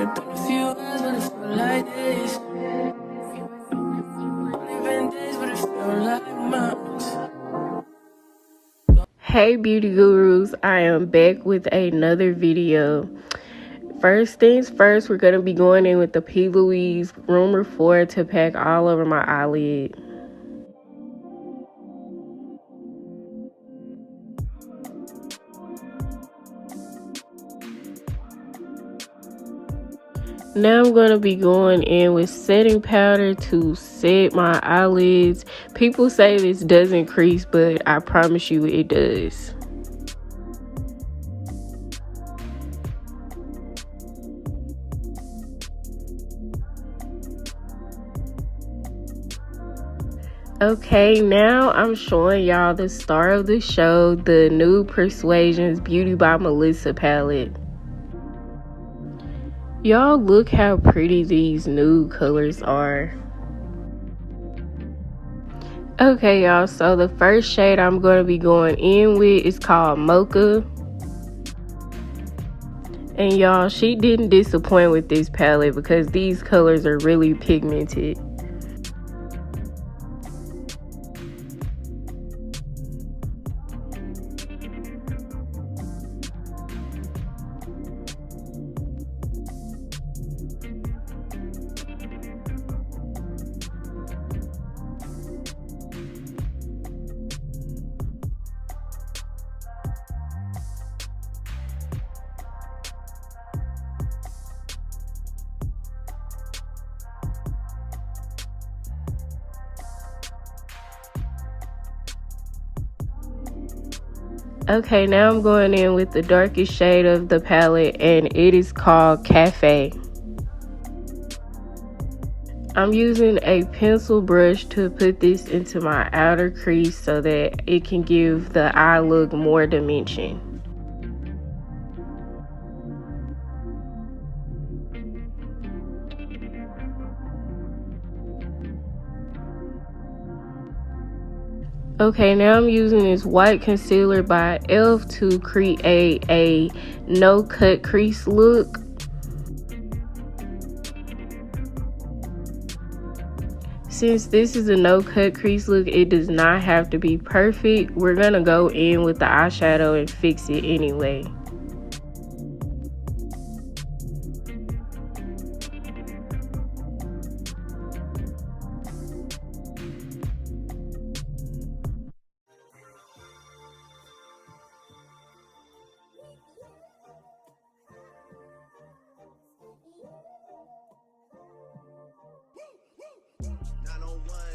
it been a few hours, but it feel like this. Only been days, but it feel like months. Hey beauty gurus, I am back with another video. First things first, we're going to be going in with the P. Louise Rumor 4 to pack all over my eyelid. Now I'm going to be going in with setting powder to set my eyelids. People say this doesn't crease, but I promise you it does. Okay, now I'm showing y'all the star of the show, the Nude Persuasion's Beauty by Melissa palette. Y'all look how pretty these nude colors are. Okay, y'all, so the first shade I'm going to be going in with is called Mocha. And y'all, she didn't disappoint with this palette because these colors are really pigmented. Okay, now I'm going in with the darkest shade of the palette, and it is called Cafe. I'm using a pencil brush to put this into my outer crease so that it can give the eye look more dimension. Okay, now I'm using this white concealer by e.l.f. to create a no-cut crease look. Since this is a no-cut crease look, it does not have to be perfect. We're gonna go in with the eyeshadow and fix it anyway.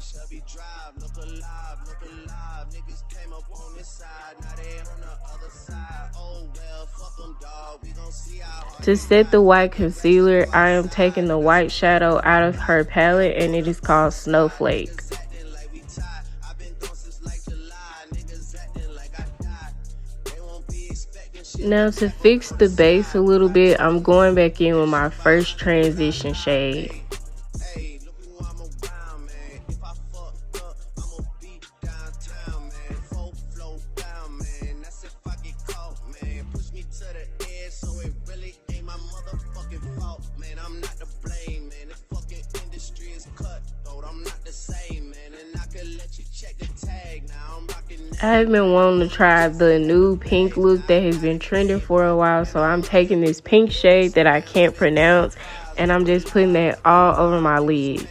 Shelby Drive, look alive, niggas came up on this side, now they on the other side. Oh well, fuck them, dog, we gon' see how. To set the white concealer, I am taking the white shadow out of her palette, and it is called Snowflake. Now to fix the base a little bit, I'm going back in with my first transition shade. I've been wanting to try the new pink look that has been trending for a while, so I'm taking this pink shade that I can't pronounce and I'm just putting that all over my lid.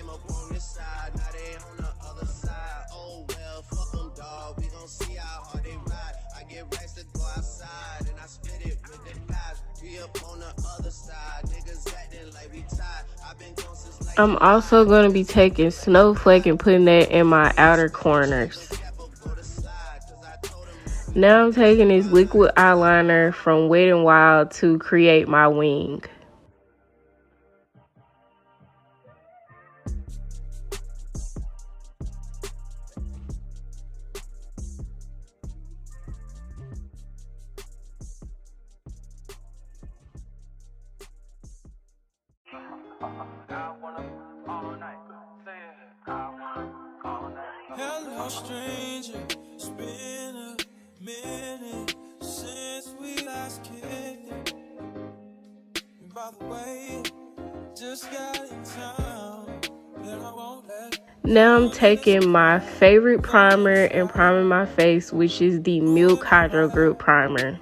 I'm also going to be taking Snowflake and putting that in my outer corners. Now I'm taking this liquid eyeliner from Wet n Wild to create my wing. Hello, stranger. It's been a minute since we last kicked it. And by the way, just got in town, and I won't let. Now I'm taking my favorite primer and priming my face, which is the Milk Hydro Group Primer.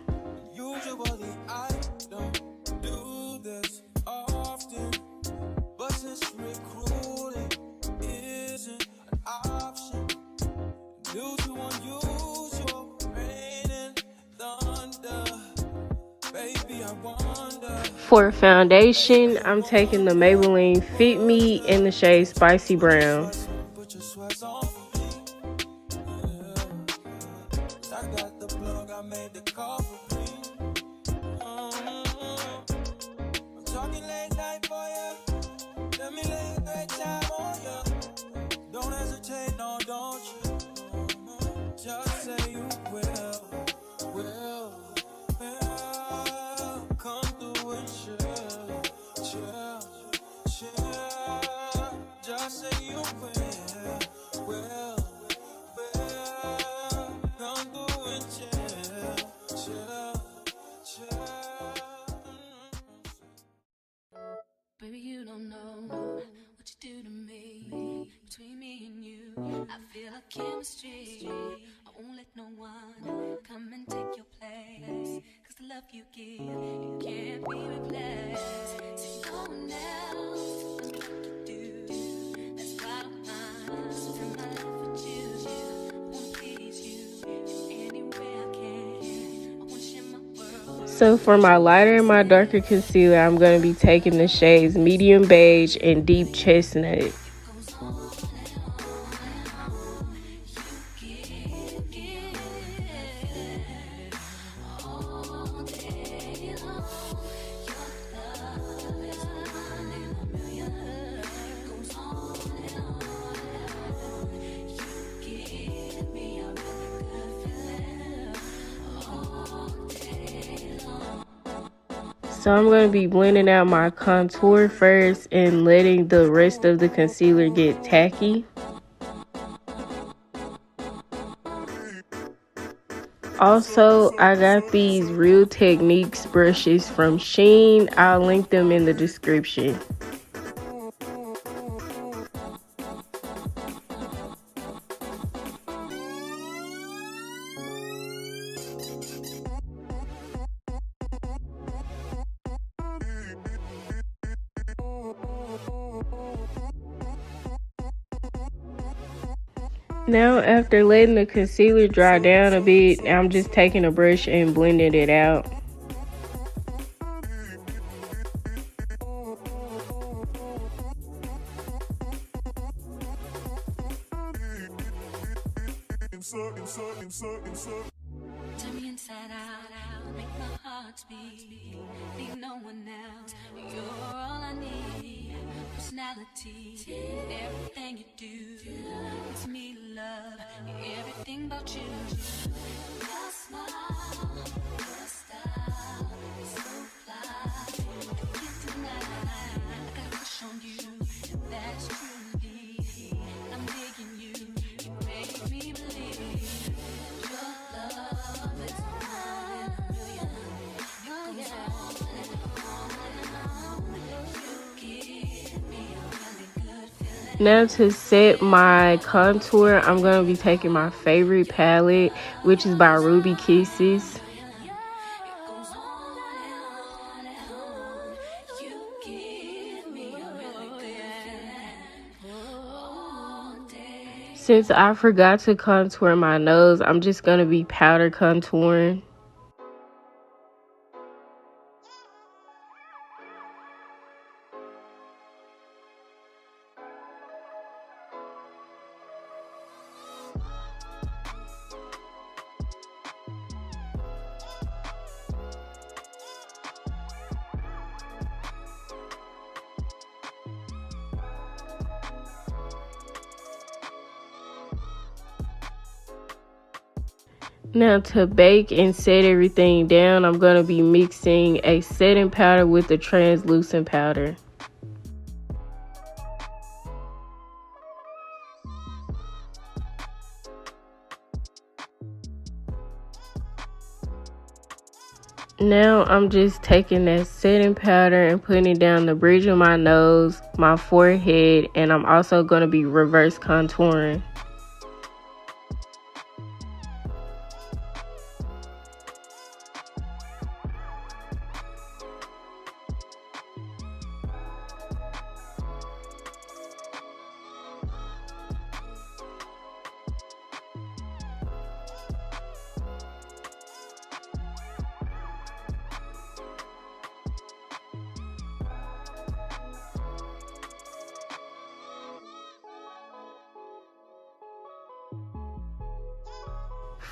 Usually I don't do this often, but since recruiting isn't an option, due to unusual rain and thunder, baby, I wonder. For foundation, I'm taking the Maybelline Fit Me in the shade Spicy Brown. Put your sweats on for me. Yeah. I got the plug, I made the call for me. I'm talking late night for ya. Let me lay a great time on ya. Don't hesitate, no, don't you? Just say you will. Come through and chill. Just say you will. Come through and chill. Baby, you don't know what you do to me. Between me and you, I feel a chemistry. I won't let no one come and take your place. Cause the love you give, it can't be replaced. See, no one else does me like you do. That's why I don't mind spending my life with you. I wanna please you in any way I can. I wanna share my world. So for my lighter and my darker concealer, I'm going to be taking the shades Medium Beige and Deep Chestnut. So I'm going to be blending out my contour first and letting the rest of the concealer get tacky. Also, I got these Real Techniques brushes from Shein. I'll link them in the description. Now, after letting the concealer dry down a bit, I'm just taking a brush and blending it out. Turn me inside out, make my heart beat. Need no one else, you're all I need. Personality, everything you do, it's me love, everything about you. Your smile, your style, so fly. I can't deny, I got a crush on you, and that's truly. I'm digging you, you make me believe. Now to set my contour, I'm going to be taking my favorite palette, which is by Ruby Kisses. Since I forgot to contour my nose, I'm just going to be powder contouring. Now to bake and set everything down, I'm going to be mixing a setting powder with a translucent powder. Now I'm just taking that setting powder and putting it down the bridge of my nose, my forehead, and I'm also going to be reverse contouring.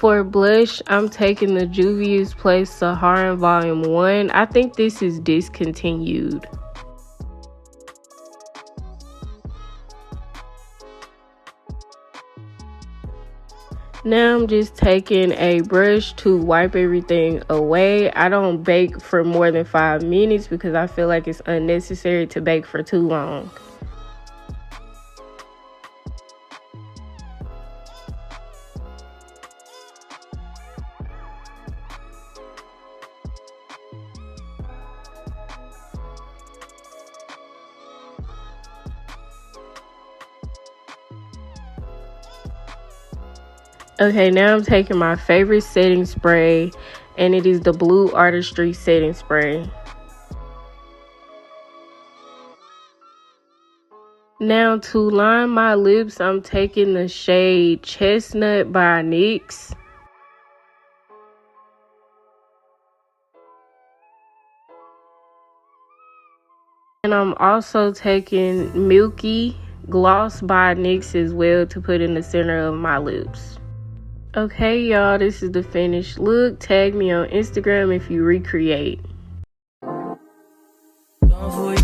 For blush, I'm taking the Juvia's Place Saharan Volume 1. I think this is discontinued. Now I'm just taking a brush to wipe everything away. I don't bake for more than 5 minutes because I feel like it's unnecessary to bake for too long. Okay, now I'm taking my favorite setting spray, and it is the Blue Artistry setting spray. Now to line my lips, I'm taking the shade Chestnut by NYX. And I'm also taking Milky Gloss by NYX as well to put in the center of my lips. Okay, y'all, this is the finished look. Tag me on Instagram if you recreate. Gone for